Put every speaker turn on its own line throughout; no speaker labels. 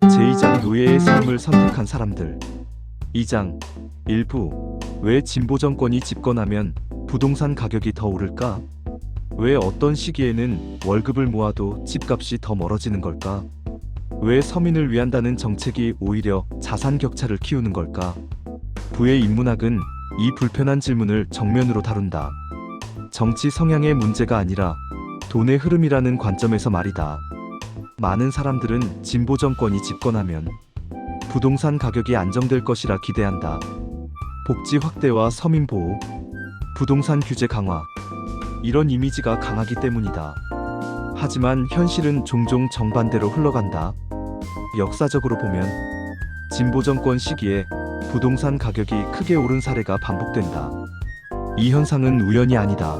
제2장 노예의 삶을 선택한 사람들. 2장 일부. 왜 진보 정권이 집권하면 부동산 가격이 더 오를까? 왜 어떤 시기에는 월급을 모아도 집값이 더 멀어지는 걸까? 왜 서민을 위한다는 정책이 오히려 자산 격차를 키우는 걸까? 부의 인문학은 이 불편한 질문을 정면으로 다룬다. 정치 성향의 문제가 아니라 돈의 흐름이라는 관점에서 말이다. 많은 사람들은 진보 정권이 집권하면 부동산 가격이 안정될 것이라 기대한다. 복지 확대와 서민 보호, 부동산 규제 강화, 이런 이미지가 강하기 때문이다. 하지만 현실은 종종 정반대로 흘러간다. 역사적으로 보면 진보 정권 시기에 부동산 가격이 크게 오른 사례가 반복된다. 이 현상은 우연이 아니다.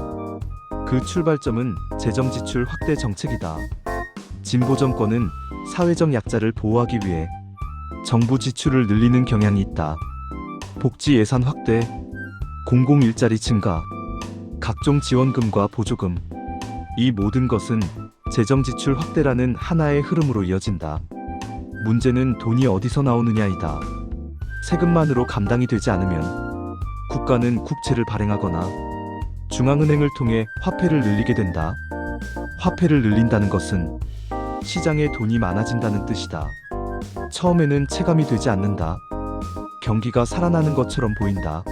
그 출발점은 재정 지출 확대 정책이다. 진보 정권은 사회적 약자를 보호하기 위해 정부 지출을 늘리는 경향이 있다. 복지 예산 확대, 공공 일자리 증가, 각종 지원금과 보조금, 이 모든 것은 재정 지출 확대라는 하나의 흐름으로 이어진다. 문제는 돈이 어디서 나오느냐이다. 세금만으로 감당이 되지 않으면 국가는 국채를 발행하거나 중앙은행을 통해 화폐를 늘리게 된다. 화폐를 늘린다는 것은 시장에 돈이 많아진다는 뜻이다. 처음에는 체감이 되지 않는다. 경기가 살아나는 것처럼 보인다.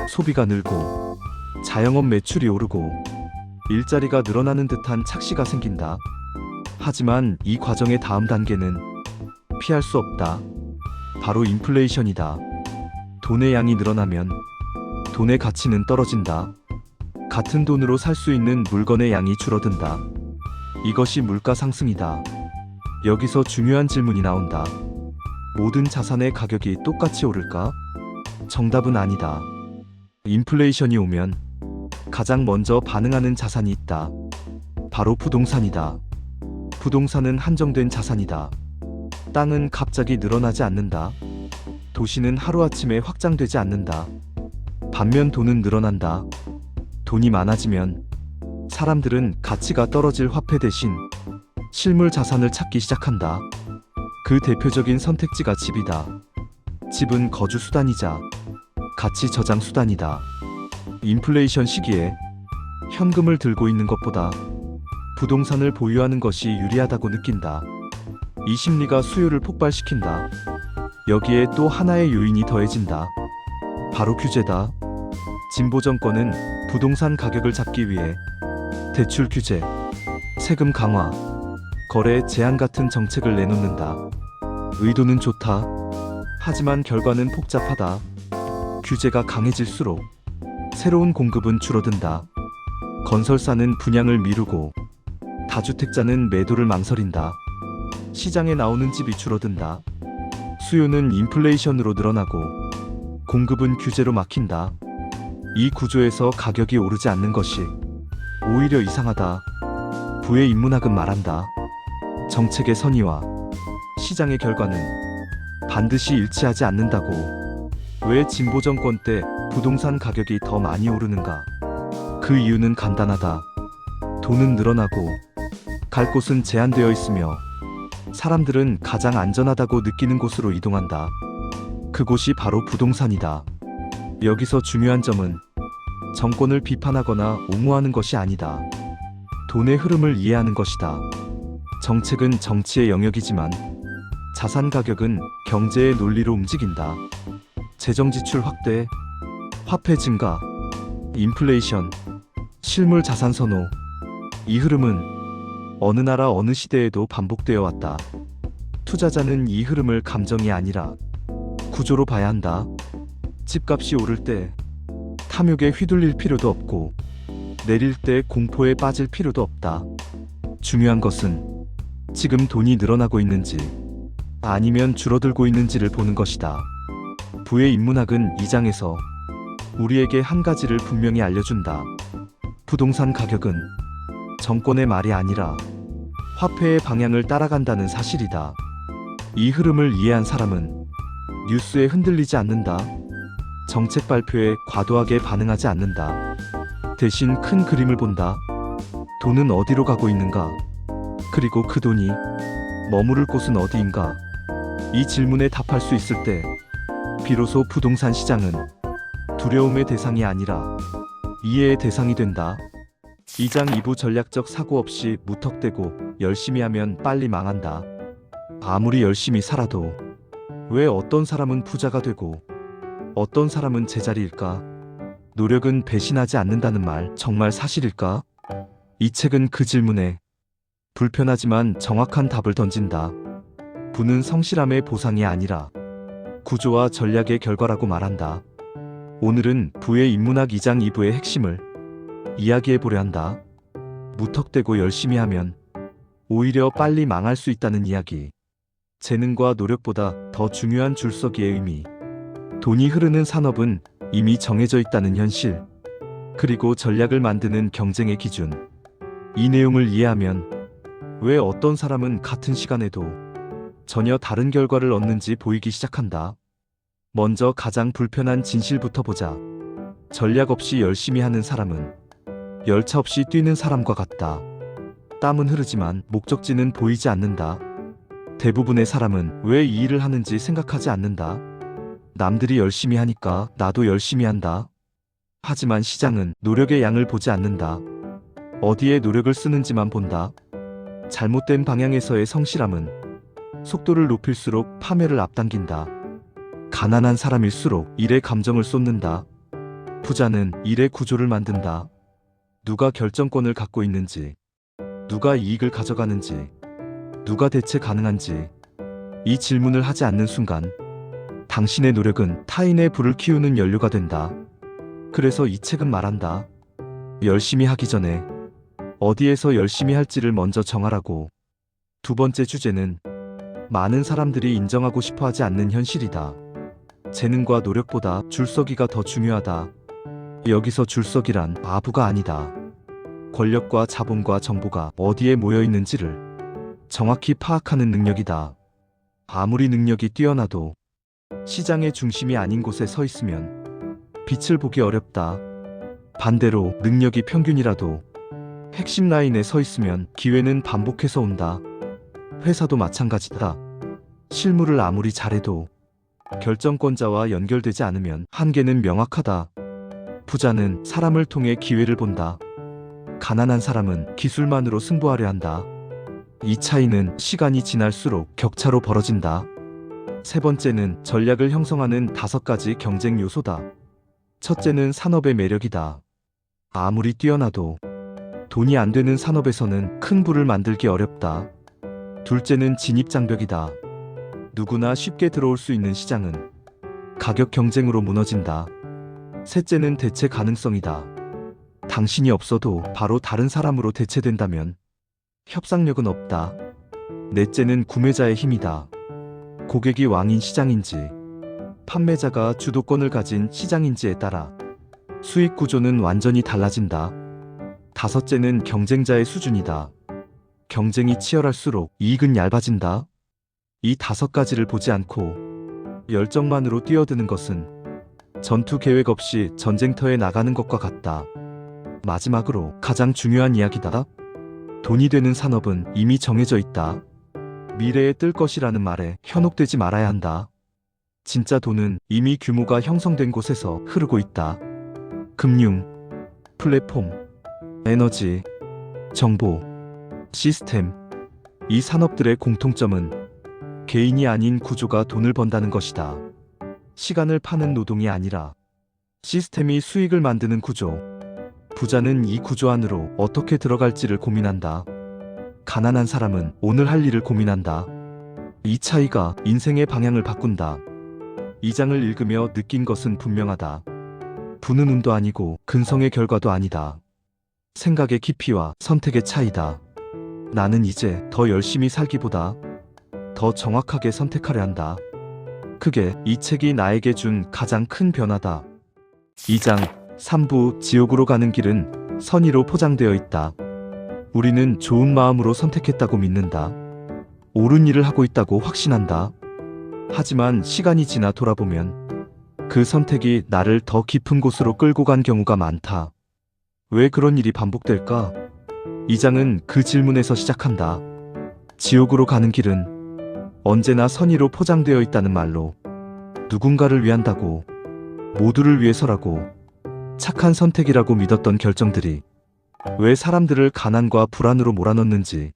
소비가 늘고 자영업 매출이 오르고 일자리가 늘어나는 듯한 착시가 생긴다. 하지만 이 과정의 다음 단계는 피할 수 없다. 바로 인플레이션이다. 돈의 양이 늘어나면 돈의 가치는 떨어진다. 같은 돈으로 살 수 있는 물건의 양이 줄어든다. 이것이 물가 상승이다. 여기서 중요한 질문이 나온다. 모든 자산의 가격이 똑같이 오를까? 정답은 아니다. 인플레이션이 오면 가장 먼저 반응하는 자산이 있다. 바로 부동산이다. 부동산은 한정된 자산이다. 땅은 갑자기 늘어나지 않는다. 도시는 하루아침에 확장되지 않는다. 반면 돈은 늘어난다. 돈이 많아지면 사람들은 가치가 떨어질 화폐 대신 실물 자산을 찾기 시작한다. 그 대표적인 선택지가 집이다. 집은 거주 수단이자 가치 저장 수단이다. 인플레이션 시기에 현금을 들고 있는 것보다 부동산을 보유하는 것이 유리하다고 느낀다. 이 심리가 수요를 폭발시킨다. 여기에 또 하나의 요인이 더해진다. 바로 규제다. 진보 정권은 부동산 가격을 잡기 위해 대출 규제, 세금 강화, 거래 제한 같은 정책을 내놓는다. 의도는 좋다. 하지만 결과는 복잡하다. 규제가 강해질수록 새로운 공급은 줄어든다. 건설사는 분양을 미루고 다주택자는 매도를 망설인다. 시장에 나오는 집이 줄어든다. 수요는 인플레이션으로 늘어나고 공급은 규제로 막힌다. 이 구조에서 가격이 오르지 않는 것이 오히려 이상하다. 부의 인문학은 말한다. 정책의 선의와 시장의 결과는 반드시 일치하지 않는다고. 왜 진보 정권 때 부동산 가격이 더 많이 오르는가? 그 이유는 간단하다. 돈은 늘어나고 갈 곳은 제한되어 있으며 사람들은 가장 안전하다고 느끼는 곳으로 이동한다. 그곳이 바로 부동산이다. 여기서 중요한 점은 정권을 비판하거나 옹호하는 것이 아니다. 돈의 흐름을 이해하는 것이다. 정책은 정치의 영역이지만 자산 가격은 경제의 논리로 움직인다. 재정 지출 확대, 화폐 증가, 인플레이션, 실물 자산 선호. 이 흐름은 어느 나라 어느 시대에도 반복되어 왔다. 투자자는 이 흐름을 감정이 아니라 구조로 봐야 한다. 집값이 오를 때 탐욕에 휘둘릴 필요도 없고 내릴 때 공포에 빠질 필요도 없다. 중요한 것은 지금 돈이 늘어나고 있는지 아니면 줄어들고 있는지를 보는 것이다. 부의 인문학은 이 장에서 우리에게 한 가지를 분명히 알려준다. 부동산 가격은 정권의 말이 아니라 화폐의 방향을 따라간다는 사실이다. 이 흐름을 이해한 사람은 뉴스에 흔들리지 않는다. 정책 발표에 과도하게 반응하지 않는다. 대신 큰 그림을 본다. 돈은 어디로 가고 있는가? 그리고 그 돈이 머무를 곳은 어디인가? 이 질문에 답할 수 있을 때 비로소 부동산 시장은 두려움의 대상이 아니라 이해의 대상이 된다. 2장 2부 전략적 사고 없이 무턱대고 열심히 하면 빨리 망한다. 아무리 열심히 살아도 왜 어떤 사람은 부자가 되고 어떤 사람은 제자리일까? 노력은 배신하지 않는다는 말 정말 사실일까? 이 책은 그 질문에 불편하지만 정확한 답을 던진다. 부는 성실함의 보상이 아니라 구조와 전략의 결과라고 말한다. 오늘은 부의 인문학 2장 2부의 핵심을 이야기해 보려 한다. 무턱대고 열심히 하면 오히려 빨리 망할 수 있다는 이야기. 재능과 노력보다 더 중요한 줄서기의 의미. 돈이 흐르는 산업은 이미 정해져 있다는 현실. 그리고 전략을 만드는 경쟁의 기준. 이 내용을 이해하면 왜 어떤 사람은 같은 시간에도 전혀 다른 결과를 얻는지 보이기 시작한다. 먼저 가장 불편한 진실부터 보자. 전략 없이 열심히 하는 사람은 열차 없이 뛰는 사람과 같다. 땀은 흐르지만 목적지는 보이지 않는다. 대부분의 사람은 왜 이 일을 하는지 생각하지 않는다. 남들이 열심히 하니까 나도 열심히 한다. 하지만 시장은 노력의 양을 보지 않는다. 어디에 노력을 쓰는지만 본다. 잘못된 방향에서의 성실함은 속도를 높일수록 파멸을 앞당긴다. 가난한 사람일수록 일에 감정을 쏟는다. 부자는 일의 구조를 만든다. 누가 결정권을 갖고 있는지, 누가 이익을 가져가는지, 누가 대체 가능한지, 이 질문을 하지 않는 순간 당신의 노력은 타인의 불을 키우는 연료가 된다. 그래서 이 책은 말한다. 열심히 하기 전에 어디에서 열심히 할지를 먼저 정하라고. 두 번째 주제는 많은 사람들이 인정하고 싶어 하지 않는 현실이다. 재능과 노력보다 줄서기가 더 중요하다. 여기서 줄서기란 아부가 아니다. 권력과 자본과 정보가 어디에 모여 있는지를 정확히 파악하는 능력이다. 아무리 능력이 뛰어나도 시장의 중심이 아닌 곳에 서 있으면 빛을 보기 어렵다. 반대로 능력이 평균이라도 핵심 라인에 서 있으면 기회는 반복해서 온다. 회사도 마찬가지다. 실무를 아무리 잘해도 결정권자와 연결되지 않으면 한계는 명확하다. 부자는 사람을 통해 기회를 본다. 가난한 사람은 기술만으로 승부하려 한다. 이 차이는 시간이 지날수록 격차로 벌어진다. 세 번째는 전략을 형성하는 5가지 경쟁 요소다. 첫째는 산업의 매력이다. 아무리 뛰어나도 돈이 안 되는 산업에서는 큰 부를 만들기 어렵다. 둘째는 진입장벽이다. 누구나 쉽게 들어올 수 있는 시장은 가격 경쟁으로 무너진다. 셋째는 대체 가능성이다. 당신이 없어도 바로 다른 사람으로 대체된다면 협상력은 없다. 넷째는 구매자의 힘이다. 고객이 왕인 시장인지 판매자가 주도권을 가진 시장인지에 따라 수익 구조는 완전히 달라진다. 다섯째는 경쟁자의 수준이다. 경쟁이 치열할수록 이익은 얇아진다. 이 5가지를 보지 않고 열정만으로 뛰어드는 것은 전투 계획 없이 전쟁터에 나가는 것과 같다. 마지막으로 가장 중요한 이야기다. 돈이 되는 산업은 이미 정해져 있다. 미래에 뜰 것이라는 말에 현혹되지 말아야 한다. 진짜 돈은 이미 규모가 형성된 곳에서 흐르고 있다. 금융, 플랫폼, 에너지, 정보, 시스템. 이 산업들의 공통점은 개인이 아닌 구조가 돈을 번다는 것이다. 시간을 파는 노동이 아니라 시스템이 수익을 만드는 구조. 부자는 이 구조 안으로 어떻게 들어갈지를 고민한다. 가난한 사람은 오늘 할 일을 고민한다. 이 차이가 인생의 방향을 바꾼다. 이 장을 읽으며 느낀 것은 분명하다. 부는 운도 아니고 근성의 결과도 아니다. 생각의 깊이와 선택의 차이다. 나는 이제 더 열심히 살기보다 더 정확하게 선택하려 한다. 그게 이 책이 나에게 준 가장 큰 변화다. 2장 3부 지옥으로 가는 길은 선의로 포장되어 있다. 우리는 좋은 마음으로 선택했다고 믿는다. 옳은 일을 하고 있다고 확신한다. 하지만 시간이 지나 돌아보면 그 선택이 나를 더 깊은 곳으로 끌고 간 경우가 많다. 왜 그런 일이 반복될까? 이 장은 그 질문에서 시작한다. 지옥으로 가는 길은 언제나 선의로 포장되어 있다는 말로 누군가를 위한다고, 모두를 위해서라고, 착한 선택이라고 믿었던 결정들이 왜 사람들을 가난과 불안으로 몰아넣는지,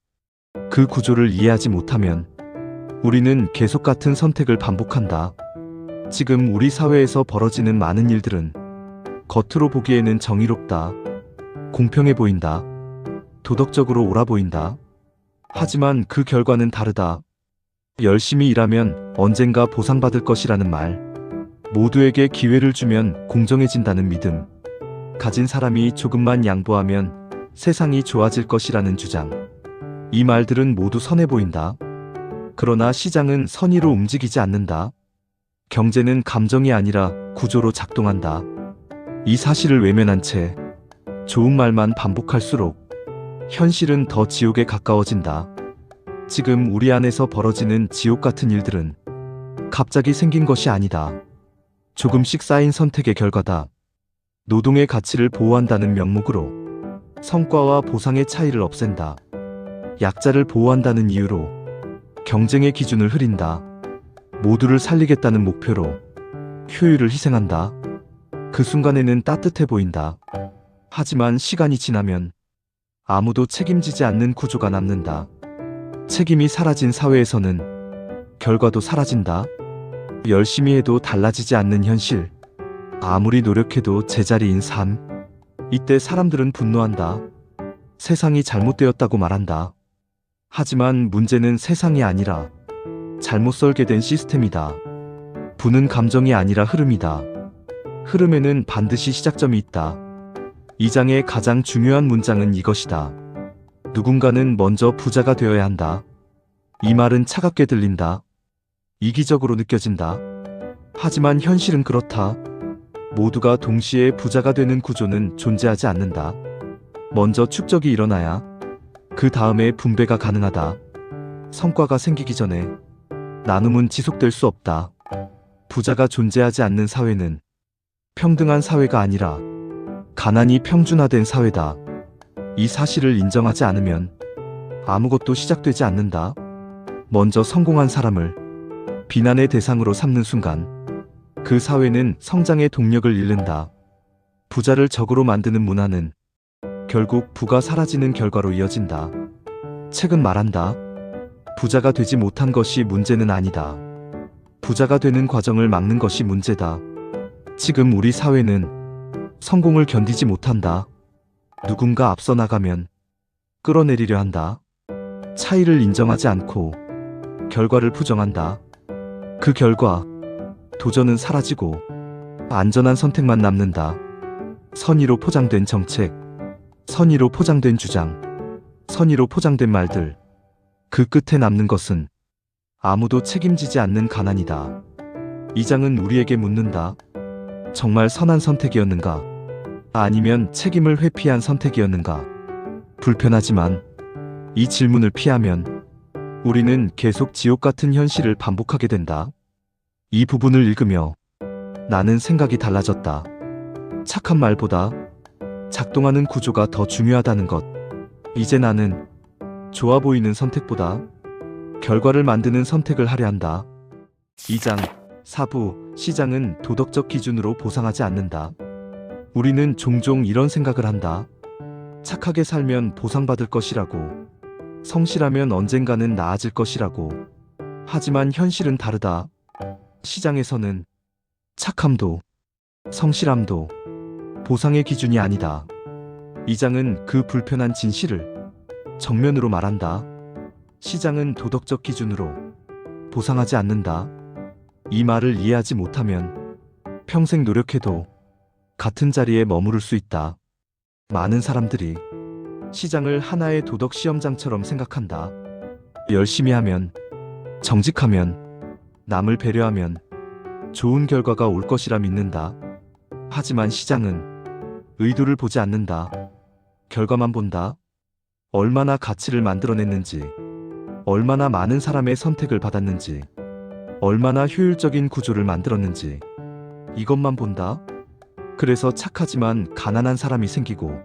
그 구조를 이해하지 못하면 우리는 계속 같은 선택을 반복한다. 지금 우리 사회에서 벌어지는 많은 일들은 겉으로 보기에는 정의롭다, 공평해 보인다, 도덕적으로 옳아 보인다. 하지만 그 결과는 다르다. 열심히 일하면 언젠가 보상받을 것이라는 말, 모두에게 기회를 주면 공정해진다는 믿음, 가진 사람이 조금만 양보하면 세상이 좋아질 것이라는 주장. 이 말들은 모두 선해 보인다. 그러나 시장은 선의로 움직이지 않는다. 경제는 감정이 아니라 구조로 작동한다. 이 사실을 외면한 채 좋은 말만 반복할수록 현실은 더 지옥에 가까워진다. 지금 우리 안에서 벌어지는 지옥 같은 일들은 갑자기 생긴 것이 아니다. 조금씩 쌓인 선택의 결과다. 노동의 가치를 보호한다는 명목으로 성과와 보상의 차이를 없앤다. 약자를 보호한다는 이유로 경쟁의 기준을 흐린다. 모두를 살리겠다는 목표로 효율을 희생한다. 그 순간에는 따뜻해 보인다. 하지만 시간이 지나면 아무도 책임지지 않는 구조가 남는다. 책임이 사라진 사회에서는 결과도 사라진다. 열심히 해도 달라지지 않는 현실, 아무리 노력해도 제자리인 삶. 이때 사람들은 분노한다. 세상이 잘못되었다고 말한다. 하지만 문제는 세상이 아니라 잘못 설계된 시스템이다. 부는 감정이 아니라 흐름이다. 흐름에는 반드시 시작점이 있다. 이 장의 가장 중요한 문장은 이것이다. 누군가는 먼저 부자가 되어야 한다. 이 말은 차갑게 들린다. 이기적으로 느껴진다. 하지만 현실은 그렇다. 모두가 동시에 부자가 되는 구조는 존재하지 않는다. 먼저 축적이 일어나야 그 다음에 분배가 가능하다. 성과가 생기기 전에 나눔은 지속될 수 없다. 부자가 존재하지 않는 사회는 평등한 사회가 아니라 가난이 평준화된 사회다. 이 사실을 인정하지 않으면 아무것도 시작되지 않는다. 먼저 성공한 사람을 비난의 대상으로 삼는 순간 그 사회는 성장의 동력을 잃는다. 부자를 적으로 만드는 문화는 결국 부가 사라지는 결과로 이어진다. 책은 말한다. 부자가 되지 못한 것이 문제는 아니다. 부자가 되는 과정을 막는 것이 문제다. 지금 우리 사회는 성공을 견디지 못한다. 누군가 앞서 나가면 끌어내리려 한다. 차이를 인정하지 않고 결과를 부정한다. 그 결과 도전은 사라지고 안전한 선택만 남는다. 선의로 포장된 정책, 선의로 포장된 주장, 선의로 포장된 말들. 그 끝에 남는 것은 아무도 책임지지 않는 가난이다. 이 장은 우리에게 묻는다. 정말 선한 선택이었는가? 아니면 책임을 회피한 선택이었는가? 불편하지만 이 질문을 피하면 우리는 계속 지옥 같은 현실을 반복하게 된다. 이 부분을 읽으며 나는 생각이 달라졌다. 착한 말보다 작동하는 구조가 더 중요하다는 것. 이제 나는 좋아 보이는 선택보다 결과를 만드는 선택을 하려 한다. 2장 사부 시장은 도덕적 기준으로 보상하지 않는다. 우리는 종종 이런 생각을 한다. 착하게 살면 보상받을 것이라고, 성실하면 언젠가는 나아질 것이라고. 하지만 현실은 다르다. 시장에서는 착함도 성실함도 보상의 기준이 아니다. 이 장은 그 불편한 진실을 정면으로 말한다. 시장은 도덕적 기준으로 보상하지 않는다. 이 말을 이해하지 못하면 평생 노력해도 같은 자리에 머무를 수 있다. 많은 사람들이 시장을 하나의 도덕 시험장처럼 생각한다. 열심히 하면, 정직하면, 남을 배려하면 좋은 결과가 올 것이라 믿는다. 하지만 시장은 의도를 보지 않는다. 결과만 본다. 얼마나 가치를 만들어냈는지, 얼마나 많은 사람의 선택을 받았는지, 얼마나 효율적인 구조를 만들었는지, 이것만 본다. 그래서 착하지만 가난한 사람이 생기고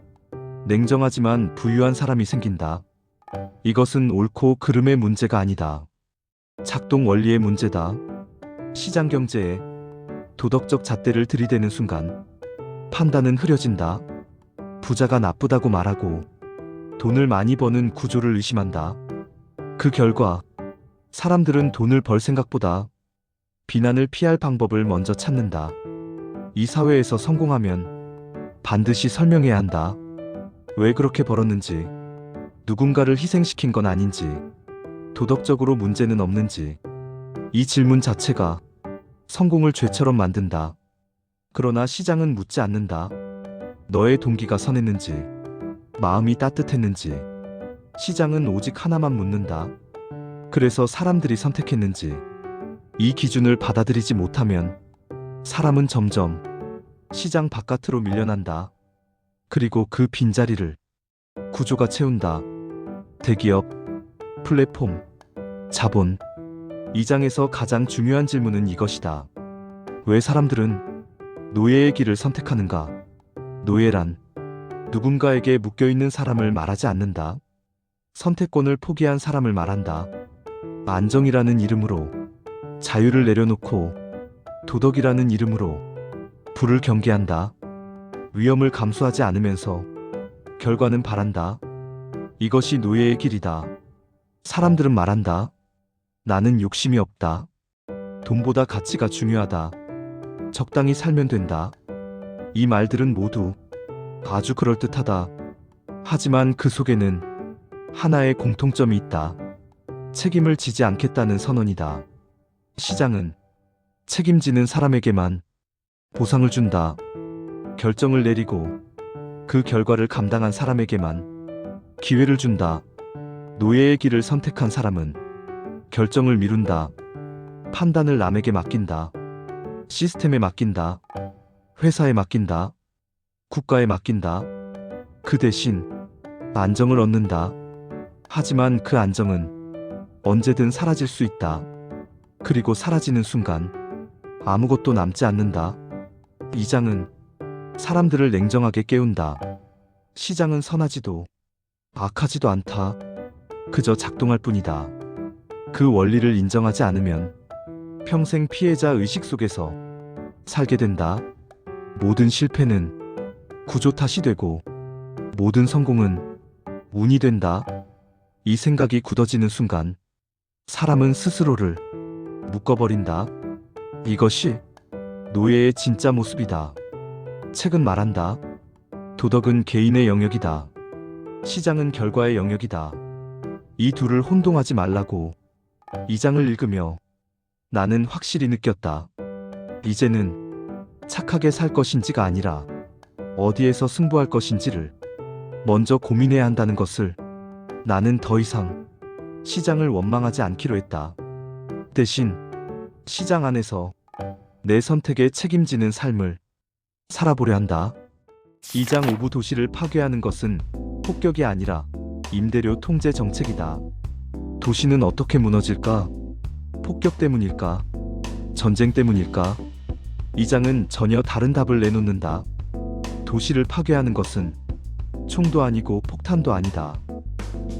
냉정하지만 부유한 사람이 생긴다. 이것은 옳고 그름의 문제가 아니다. 작동 원리의 문제다. 시장 경제에 도덕적 잣대를 들이대는 순간 판단은 흐려진다. 부자가 나쁘다고 말하고 돈을 많이 버는 구조를 의심한다. 그 결과 사람들은 돈을 벌 생각보다 비난을 피할 방법을 먼저 찾는다. 이 사회에서 성공하면 반드시 설명해야 한다. 왜 그렇게 벌었는지, 누군가를 희생시킨 건 아닌지, 도덕적으로 문제는 없는지. 이 질문 자체가 성공을 죄처럼 만든다. 그러나 시장은 묻지 않는다. 너의 동기가 선했는지, 마음이 따뜻했는지. 시장은 오직 하나만 묻는다. 그래서 사람들이 선택했는지. 이 기준을 받아들이지 못하면 사람은 점점 시장 바깥으로 밀려난다. 그리고 그 빈자리를 구조가 채운다. 대기업, 플랫폼, 자본. 이 장에서 가장 중요한 질문은 이것이다. 왜 사람들은 노예의 길을 선택하는가? 노예란 누군가에게 묶여있는 사람을 말하지 않는다. 선택권을 포기한 사람을 말한다. 안정이라는 이름으로 자유를 내려놓고 도덕이라는 이름으로 부를 경계한다. 위험을 감수하지 않으면서 결과는 바란다. 이것이 노예의 길이다. 사람들은 말한다. 나는 욕심이 없다. 돈보다 가치가 중요하다. 적당히 살면 된다. 이 말들은 모두 아주 그럴듯하다. 하지만 그 속에는 하나의 공통점이 있다. 책임을 지지 않겠다는 선언이다. 시장은 책임지는 사람에게만 보상을 준다. 결정을 내리고 그 결과를 감당한 사람에게만 기회를 준다. 노예의 길을 선택한 사람은 결정을 미룬다. 판단을 남에게 맡긴다. 시스템에 맡긴다. 회사에 맡긴다. 국가에 맡긴다. 그 대신 안정을 얻는다. 하지만 그 안정은 언제든 사라질 수 있다. 그리고 사라지는 순간 아무것도 남지 않는다. 이 장은 사람들을 냉정하게 깨운다. 시장은 선하지도 악하지도 않다. 그저 작동할 뿐이다. 그 원리를 인정하지 않으면 평생 피해자 의식 속에서 살게 된다. 모든 실패는 구조 탓이 되고 모든 성공은 운이 된다. 이 생각이 굳어지는 순간 사람은 스스로를 묶어버린다. 이것이 노예의 진짜 모습이다. 책은 말한다. 도덕은 개인의 영역이다. 시장은 결과의 영역이다. 이 둘을 혼동하지 말라고 이 장을 읽으며 나는 확실히 느꼈다. 이제는 착하게 살 것인지가 아니라 어디에서 승부할 것인지를 먼저 고민해야 한다는 것을. 나는 더 이상 시장을 원망하지 않기로 했다. 대신 시장 안에서 내 선택에 책임지는 삶을 살아보려 한다. 이 장 오부 도시를 파괴하는 것은 폭격이 아니라 임대료 통제 정책이다. 도시는 어떻게 무너질까? 폭격 때문일까? 전쟁 때문일까? 이 장은 전혀 다른 답을 내놓는다. 도시를 파괴하는 것은 총도 아니고 폭탄도 아니다.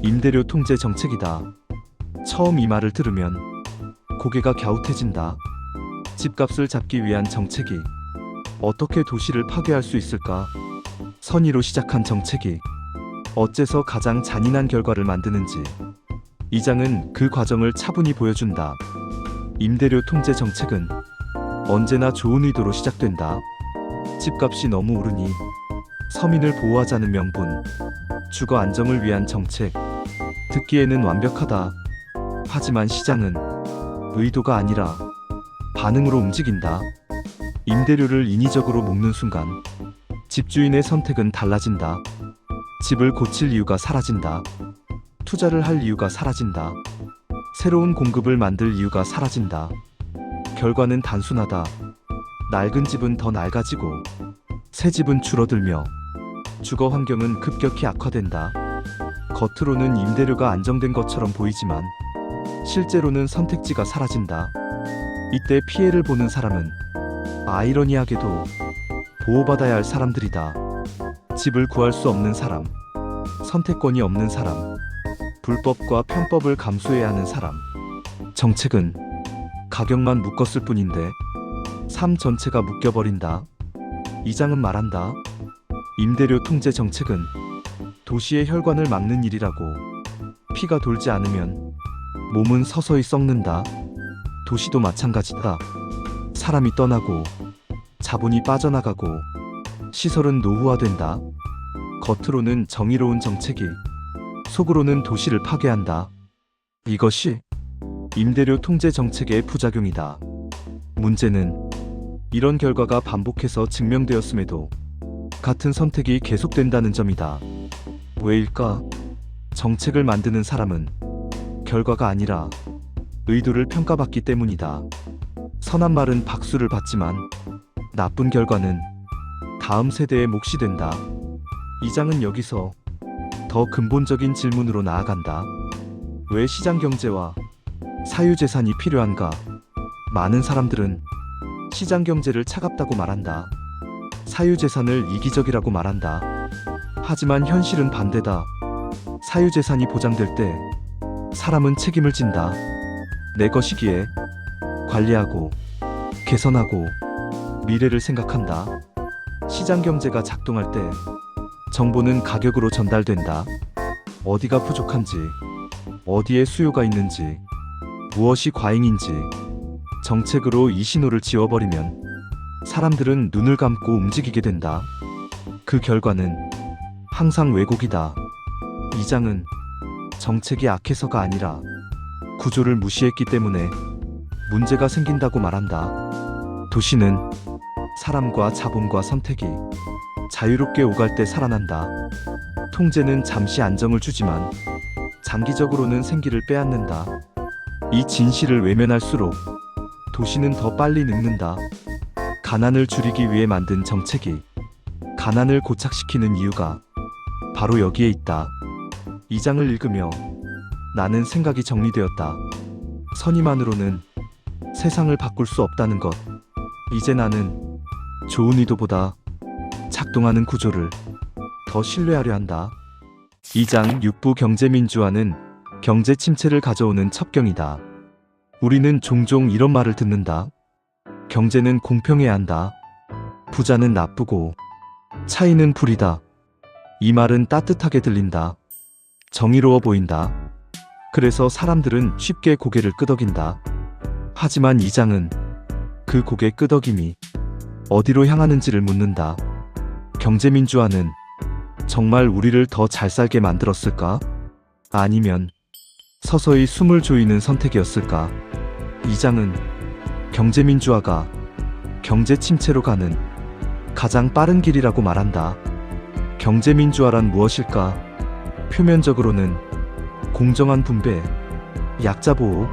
임대료 통제 정책이다. 처음 이 말을 들으면 고개가 갸웃해진다. 집값을 잡기 위한 정책이 어떻게 도시를 파괴할 수 있을까? 선의로 시작한 정책이 어째서 가장 잔인한 결과를 만드는지. 이 장은 그 과정을 차분히 보여준다. 임대료 통제 정책은 언제나 좋은 의도로 시작된다. 집값이 너무 오르니 서민을 보호하자는 명분, 주거 안정을 위한 정책. 듣기에는 완벽하다. 하지만 시장은 의도가 아니라 반응으로 움직인다. 임대료를 인위적으로 묶는 순간 집주인의 선택은 달라진다. 집을 고칠 이유가 사라진다. 투자를 할 이유가 사라진다. 새로운 공급을 만들 이유가 사라진다. 결과는 단순하다. 낡은 집은 더 낡아지고 새 집은 줄어들며 주거 환경은 급격히 악화된다. 겉으로는 임대료가 안정된 것처럼 보이지만 실제로는 선택지가 사라진다. 이때 피해를 보는 사람은 아이러니하게도 보호받아야 할 사람들이다. 집을 구할 수 없는 사람, 선택권이 없는 사람, 불법과 편법을 감수해야 하는 사람. 정책은 가격만 묶었을 뿐인데 삶 전체가 묶여버린다. 이장은 말한다. 임대료 통제 정책은 도시의 혈관을 막는 일이라고. 피가 돌지 않으면 몸은 서서히 썩는다. 도시도 마찬가지다. 사람이 떠나고 자본이 빠져나가고 시설은 노후화된다. 겉으로는 정의로운 정책이 속으로는 도시를 파괴한다. 이것이 임대료 통제 정책의 부작용이다. 문제는 이런 결과가 반복해서 증명되었음에도 같은 선택이 계속된다는 점이다. 왜일까? 정책을 만드는 사람은 결과가 아니라 의도를 평가받기 때문이다. 선한 말은 박수를 받지만 나쁜 결과는 다음 세대의 몫이 된다. 이장은 여기서 더 근본적인 질문으로 나아간다. 왜 시장 경제와 사유재산이 필요한가? 많은 사람들은 시장 경제를 차갑다고 말한다. 사유재산을 이기적이라고 말한다. 하지만 현실은 반대다. 사유재산이 보장될 때 사람은 책임을 진다. 내 것이기에 관리하고 개선하고 미래를 생각한다. 시장 경제가 작동할 때 정보는 가격으로 전달된다. 어디가 부족한지, 어디에 수요가 있는지, 무엇이 과잉인지 정책으로 이 신호를 지워버리면 사람들은 눈을 감고 움직이게 된다. 그 결과는 항상 왜곡이다. 이장은 정책이 악해서가 아니라 구조를 무시했기 때문에 문제가 생긴다고 말한다. 도시는 사람과 자본과 선택이 자유롭게 오갈 때 살아난다. 통제는 잠시 안정을 주지만 장기적으로는 생기를 빼앗는다. 이 진실을 외면할수록 도시는 더 빨리 늙는다. 가난을 줄이기 위해 만든 정책이 가난을 고착시키는 이유가 바로 여기에 있다. 이 장을 읽으며 나는 생각이 정리되었다. 선의만으로는 세상을 바꿀 수 없다는 것. 이제 나는 좋은 의도보다 작동하는 구조를 더 신뢰하려 한다. 2장 육부 경제민주화는 경제 침체를 가져오는 첩경이다. 우리는 종종 이런 말을 듣는다. 경제는 공평해야 한다. 부자는 나쁘고 차이는 불이다. 이 말은 따뜻하게 들린다. 정의로워 보인다. 그래서 사람들은 쉽게 고개를 끄덕인다. 하지만 이 장은 그 고개 끄덕임이 어디로 향하는지를 묻는다. 경제민주화는 정말 우리를 더 잘 살게 만들었을까? 아니면 서서히 숨을 조이는 선택이었을까? 이 장은 경제민주화가 경제 침체로 가는 가장 빠른 길이라고 말한다. 경제민주화란 무엇일까? 표면적으로는 공정한 분배, 약자 보호,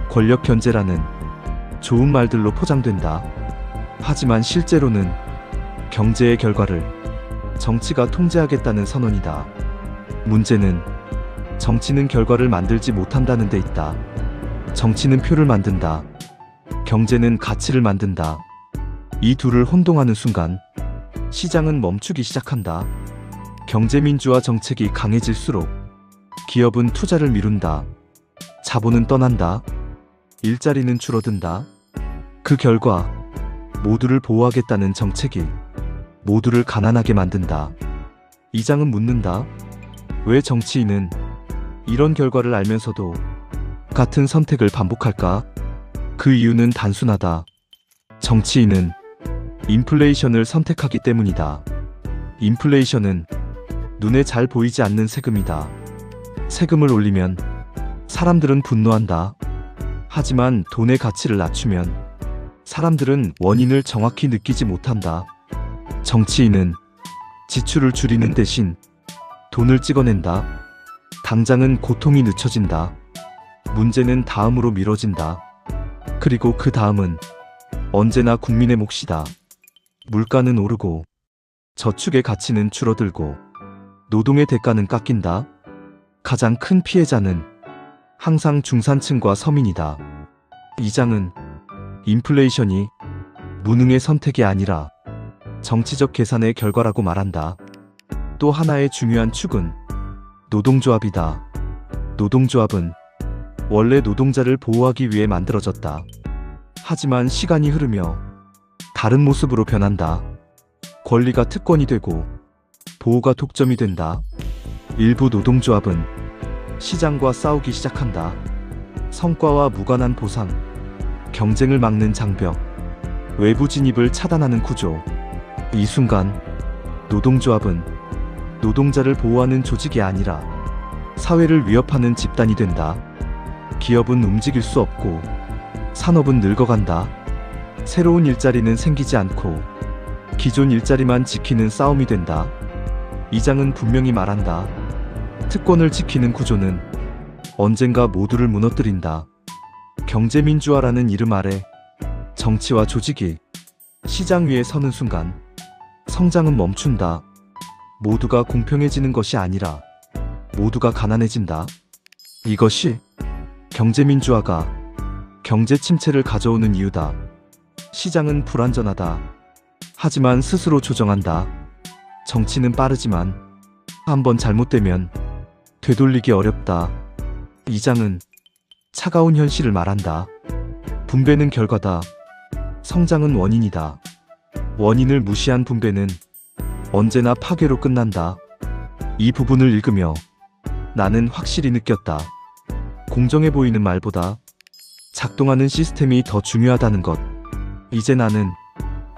권력 견제라는 좋은 말들로 포장된다. 하지만 실제로는 경제의 결과를 정치가 통제하겠다는 선언이다. 문제는 정치는 결과를 만들지 못한다는 데 있다. 정치는 표를 만든다. 경제는 가치를 만든다. 이 둘을 혼동하는 순간 시장은 멈추기 시작한다. 경제민주화 정책이 강해질수록 기업은 투자를 미룬다. 자본은 떠난다. 일자리는 줄어든다. 그 결과 모두를 보호하겠다는 정책이 모두를 가난하게 만든다. 이 장은 묻는다. 왜 정치인은 이런 결과를 알면서도 같은 선택을 반복할까? 그 이유는 단순하다. 정치인은 인플레이션을 선택하기 때문이다. 인플레이션은 눈에 잘 보이지 않는 세금이다. 세금을 올리면 사람들은 분노한다. 하지만 돈의 가치를 낮추면 사람들은 원인을 정확히 느끼지 못한다. 정치인은 지출을 줄이는 대신 돈을 찍어낸다. 당장은 고통이 늦춰진다. 문제는 다음으로 미뤄진다. 그리고 그 다음은 언제나 국민의 몫이다. 물가는 오르고 저축의 가치는 줄어들고 노동의 대가는 깎인다. 가장 큰 피해자는 항상 중산층과 서민이다. 이 장은 인플레이션이 무능의 선택이 아니라 정치적 계산의 결과라고 말한다. 또 하나의 중요한 축은 노동조합이다. 노동조합은 원래 노동자를 보호하기 위해 만들어졌다. 하지만 시간이 흐르며 다른 모습으로 변한다. 권리가 특권이 되고 보호가 독점이 된다. 일부 노동조합은 시장과 싸우기 시작한다. 성과와 무관한 보상, 경쟁을 막는 장벽, 외부 진입을 차단하는 구조. 이 순간 노동조합은 노동자를 보호하는 조직이 아니라 사회를 위협하는 집단이 된다. 기업은 움직일 수 없고 산업은 늙어간다. 새로운 일자리는 생기지 않고 기존 일자리만 지키는 싸움이 된다. 이장은 분명히 말한다. 특권을 지키는 구조는 언젠가 모두를 무너뜨린다. 경제민주화라는 이름 아래 정치와 조직이 시장 위에 서는 순간 성장은 멈춘다. 모두가 공평해지는 것이 아니라 모두가 가난해진다. 이것이 경제민주화가 경제 침체를 가져오는 이유다. 시장은 불완전하다. 하지만 스스로 조정한다. 정치는 빠르지만 한번 잘못되면 되돌리기 어렵다. 이장은 차가운 현실을 말한다. 분배는 결과다. 성장은 원인이다. 원인을 무시한 분배는 언제나 파괴로 끝난다. 이 부분을 읽으며 나는 확실히 느꼈다. 공정해 보이는 말보다 작동하는 시스템이 더 중요하다는 것. 이제 나는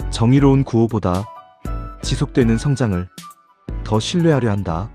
정의로운 구호보다 지속되는 성장을 더 신뢰하려 한다.